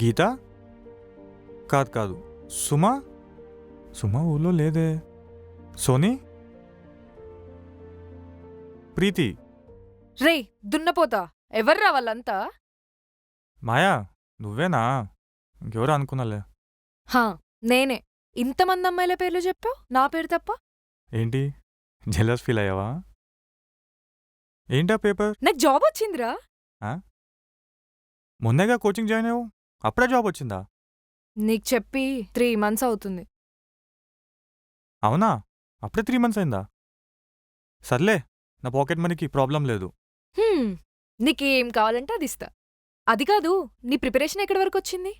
గీత కాదు కాదు సుమ సుమ ఊళ్ళో లేదే. సోనీ, ప్రీతి, రే దున్నపోతా ఎవర్రా వాళ్ళంతా? మాయా నువ్వేనా? ఇంకెవరు అనుకున్నాలే. హా నేనే. ఇంతమంది అమ్మాయిల పేర్లు చెప్పావు, నా పేరు తప్ప. ఏంటి జెలస్ ఫీల్ అయ్యావా? ఏంటా పేపర్? నాకు జాబ్ వచ్చిందిరా. మొన్నేగా కోచింగ్ జాయిన్ అయ్యావు, అప్పుడే జాబ్ వచ్చిందా? నీకు చెప్పి 3 months అవుతుంది. అవునా, అప్పుడే 3 months అయిందా? సర్లే, నా పాకెట్ మనీకి ప్రాబ్లం లేదు. నీకేం కావాలంటే అది ఇస్తా. అది కాదు, నీ ప్రిపరేషన్ ఎక్కడి వరకు వచ్చింది?